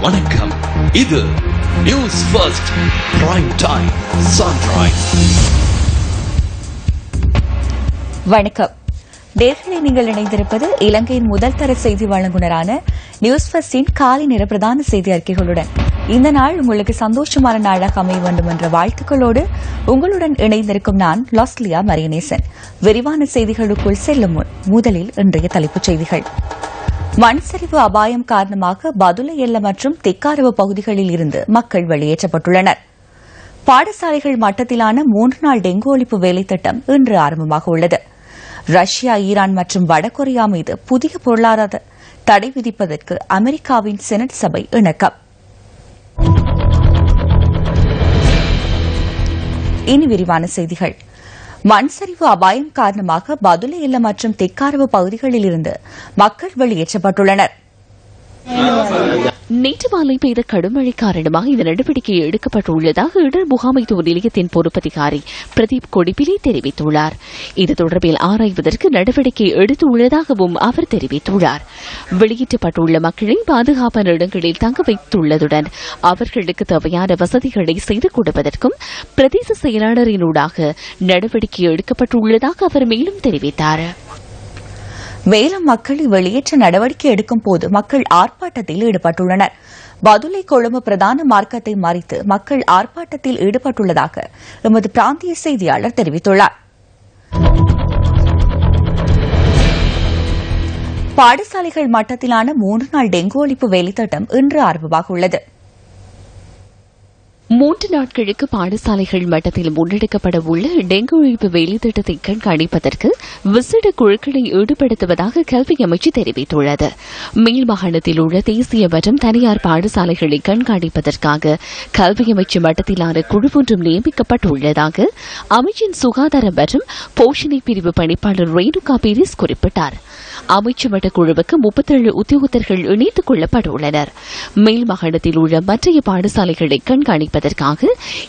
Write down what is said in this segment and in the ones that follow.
வணக்கம். இது news first prime time sunrise. வணக்கம். நேர்களை நீங்கள் இணைந்திருப்பது இலங்கையின் முதல் தர செய்தி வழங்குனரான நியூஸ் ஃபர்ஸ்டின் காலை நேர பிரதான செய்தி அறிக்கைகளுடன். இந்த நாள் உங்களுக்கு சந்தோஷமான நாளாக அமைய வேண்டும் என்ற வாழ்த்துக்களோடு உங்களுடன் இணைந்திருக்கும் நான் லாஸ்லியா மரியநேசன். விரிவான செய்திகளுக்குள் செல்லும் முன் முதலில் இன்றைய தலைப்புச் செய்திகள். மண் சரிவு அபாயம் காரணமாக பதுளை எல்ல மற்றும் தெக்காரவு பகுதிகளில் இருந்து மக்கள் வெளியேற்றப்பட்டுள்ளனர். பாடசாலைகள் மட்டத்திலான 3 நாள் டெங்கு ஒழிப்பு வேலைத்திட்டம் இன்று ஆரம்பமாக உள்ளது. ரஷ்யா, ஈரான் மற்றும் வடகொரியா மீது புதிய பொருளாதார தடை விதிப்பதற்கு அமெரிக்காவின் செனட் சபை இணக்கம். இனி விரிவான செய்திகள். மண் சரிவு அபாயம் காரணமாக பதுளை எல்ல மற்றும் தெக்காரவு பகுதிகளில் இருந்து மக்கள் வெளியேற்றப்பட்டுள்ளனர். நேற்று மாலை பெய்த கடுமழை காரணமாக இந்த நடவடிக்கை எடுக்கப்பட்டுள்ளதாக இடர் முகாமைத்துவ நிலையத்தின் பொறுப்பதிகாரி பிரதீப் கொடிப்பிலி தெரிவித்துள்ளார். இது தொடர்பில் ஆராய்வதற்கு நடவடிக்கை எடுத்துள்ளதாகவும் அவர் தெரிவித்துள்ளார். வெளியேற்றப்பட்டுள்ள மக்களை பாதுகாப்பான இடங்களில் தங்க வைத்துள்ளதுடன் அவர்களுக்கு தேவையான வசதிகளை செய்து கொடுப்பதற்கும் பிரதேச செயலாளரினூடாக நடவடிக்கை எடுக்கப்பட்டுள்ளதாக அவர் மேலும் தெரிவித்தார். மேலும் மக்களை வெளியேற்ற நடவடிக்கை எடுக்கும் போது மக்கள் ஆர்ப்பாட்டத்தில் ஈடுபட்டுள்ளனர். பதுளை கொழும்பு பிரதான மார்க்கத்தை மறித்து மக்கள் ஆர்ப்பாட்டத்தில் ஈடுபட்டுள்ளதாக எமது பிராந்திய செய்தியாளர் தெரிவித்துள்ளார். பாடசாலைகள் மட்டத்திலான 3 நாள் டெங்கு ஒழிப்பு வேலைத்திட்டம் இன்று ஆரம்பமாக உள்ளது. 3 நாட்களுக்கு பாடசாலைகள் மட்டத்தில் முன்னெடுக்கப்பட உள்ள டெங்கு ஒழிப்பு வேலைத்திட்டத்தை கண்காணிப்பதற்கு விசேட குழுக்களை ஈடுபடுத்துவதாக கல்வி அமைச்சு தெரிவித்துள்ளது. மேல் மாகாணத்தில் உள்ள தேசிய மற்றும் தனியார் பாடசாலைகளை கண்காணிப்பதற்காக கல்வி அமைச்சு மட்டத்திலான குழு ஒன்றும் நியமிக்கப்பட்டுள்ளதாக அமைச்சின் சுகாதாரம் மற்றும் போஷணை பிரிவு பணிப்பாளர் ரேணுகா பீரிஸ் குறிப்பிட்டார். அமைச்சு மட்ட குழுவுக்கு 37 உத்தியோகத்தர்கள் இணைத்துக் கொள்ளப்பட்டுள்ளனர். மேல் மாகாணத்தில் உள்ள மற்றைய பாடசாலைகளை கண்காணிப்பதற்காக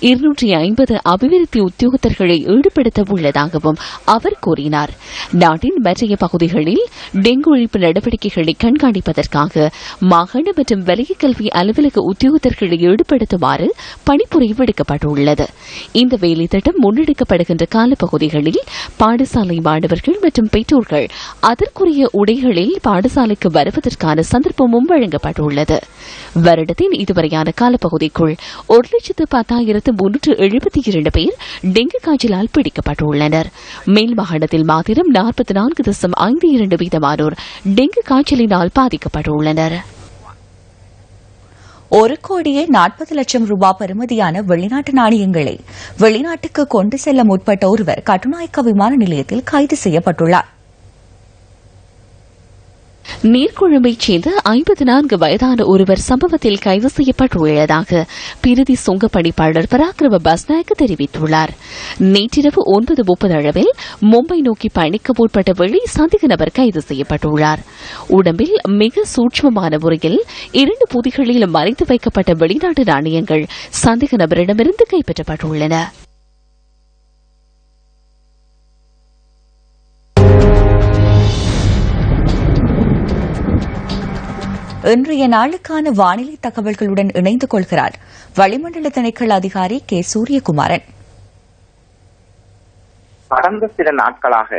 250 அபிவிருத்தி உத்தியோகத்தர்களை ஈடுபடுத்த உள்ளதாகவும் அவர் கூறினார். நாட்டின் மற்றைய பகுதிகளில் டெங்கு ஒழிப்பு நடவடிக்கைகளை கண்காணிப்பதற்காக மாகாண மற்றும் வலய கல்வி அலுவலக உத்தியோகத்தர்களை ஈடுபடுத்துமாறு பணிப்புரை விடுக்கப்பட்டுள்ளது. இந்த வேலைத்திட்டம் முன்னெடுக்கப்படுகின்ற காலப்பகுதிகளில் பாடசாலை மாணவர்கள் மற்றும் பெற்றோர்கள் அதற்குரிய உடைகளில் பாடசாலைக்கு வருவதற்கான சந்தர்ப்பமும் வழங்கப்பட்டுள்ளது. வருடத்தின் இதுவரையான காலப்பகுதிக்குள் 1,10,372 பேர் டெங்கு காய்ச்சலால் பிடிக்கப்பட்டுள்ளனர். மேல் மாகாணத்தில் மாத்திரம் 44.52 வீதமானோர் டெங்கு காய்ச்சலினால் பாதிக்கப்பட்டுள்ளனர். 1,40,00,000 ரூபாய் பெறுமதியான வெளிநாட்டு நாணயங்களை வெளிநாட்டுக்கு கொண்டு செல்ல முற்பட்ட ஒருவர் கட்டுநாயக்க விமான நிலையத்தில் கைது செய்யப்பட்டுள்ளார். நீர்கொழும்பைச் சேர்ந்த 54 வயதான ஒருவர் சம்பவத்தில் கைது செய்யப்பட்டுள்ளதாக பிரதி சுங்க பணிப்பாளர் பராக்கிரம பஸ்நாயக்க தெரிவித்துள்ளார். நேற்றிரவு 9:30 அளவில் மும்பை நோக்கி பயணிக்க முற்பட்ட வேளை சந்தேக நபர் கைது செய்யப்பட்டுள்ளார். உடம்பில் மிக சூட்சமமான முறையில் 2 பொதிகளில் மறைத்து வைக்கப்பட்ட வெளிநாட்டு நாணயங்கள் சந்தேக நபரிடமிருந்து கைப்பற்றப்பட்டுள்ளன. இன்றைய நாளுக்கான வானிலை தகவல்களுடன் இணைந்து கொள்கிறார் வளிமண்டல திணைக்கள அதிகாரி கே. சூரியகுமாரன். கடந்த சில நாட்களாக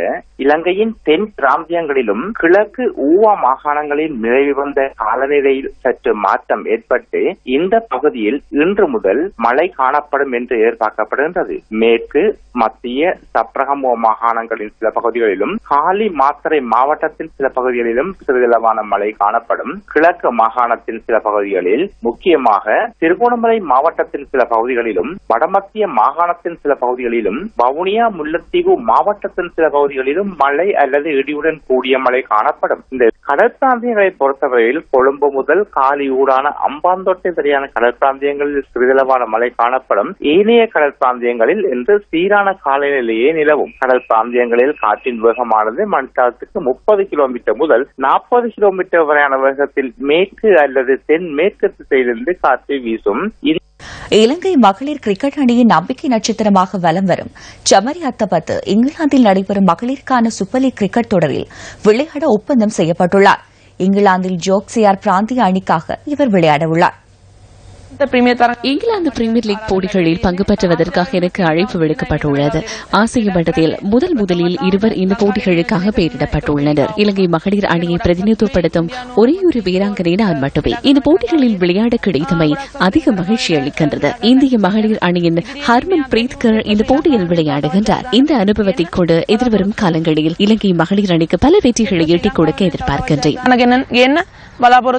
இலங்கையின் தென் பிராந்தியங்களிலும் கிழக்கு ஊவா மாகாணங்களில் நிலவி வந்த காலநிலையில் சற்று மாற்றம் ஏற்பட்டு இந்த பகுதியில் இன்று முதல் மழை காணப்படும் என்று எதிர்பார்க்கப்படுகின்றது. மேற்கு மத்திய சப்ரகமுவ மாகாணங்களின் சில பகுதிகளிலும் காலி மாத்தறை மாவட்டத்தின் சில பகுதிகளிலும் சிறிதளவான மழை காணப்படும். கிழக்கு மாகாணத்தின் சில பகுதிகளில் முக்கியமாக திருகோணமலை மாவட்டத்தின் சில பகுதிகளிலும் வடமத்திய மாகாணத்தின் சில பகுதிகளிலும் வவுனியா முல்லைத்தீவு மாவட்டத்தின் சில பகுதிகளிலும் மழை அல்லது இடியுடன் கூடிய மழை காணப்படும். இந்த கடல் பிராந்தியங்களை பொறுத்தவரையில் கொழும்பு முதல் காலி ஊடான அம்பாந்தோட்டை வரையான கடல் பிராந்தியங்களில் சிறிதளவான மழை காணப்படும். ஏனைய கடல் பிராந்தியங்களில் இன்று சீரான காலநிலையே நிலவும். கடல் பிராந்தியங்களில் காற்றின் வேகமானது மணித்தாரத்துக்கு 30 கிலோமீட்டர் முதல் 40 கிலோமீட்டர் வரையான வேகத்தில் மேற்கு அல்லது தென் மேற்கு திசையிலிருந்து காற்று வீசும். இலங்கை மகளிர் கிரிக்கெட் அணியின் நம்பிக்கை நட்சத்திரமாக வலம் வரும் ஜமரி அத்தபத்து இங்கிலாந்தில் நடைபெறும் மகளிருக்கான சூப்பர் லீக் கிரிக்கெட் தொடரில் விளையாட ஒப்பந்தம் செய்யப்பட்டுள்ளார். இங்கிலாந்தில் ஜோக்சியார் பிராந்திய அணிக்காக இவர் விளையாடவுள்ளார். இங்கிலாந்து பிரீமியர் லீக் போட்டிகளில் பங்கு பெற்றுவதற்காக எனக்கு அழைப்பு விடுக்கப்பட்டுள்ளது. ஆசிய மட்டத்தில் முதலில் இருவர் இந்த போட்டிகளுக்காக பெயரிடப்பட்டுள்ளனர். இலங்கை மகளிர் அணியை பிரதிநிதித்துவப்படுத்தும் ஒரேயொரு வீராங்கனை நான் மட்டுமே. இந்த போட்டிகளில் விளையாட கிடைத்தமை அதிக மகிழ்ச்சி அளிக்கின்றது. இந்திய மகளிர் அணியின் ஹர்மன் பிரீத் கர் இந்த போட்டியில் விளையாடுகின்றார். இந்த அனுபவத்தை கொண்டு எதிர்வரும் காலங்களில் இலங்கை மகளிர் அணிக்கு பல வெற்றிகளை எட்டிக் கொடுக்க எதிர்பார்க்கின்றேன்.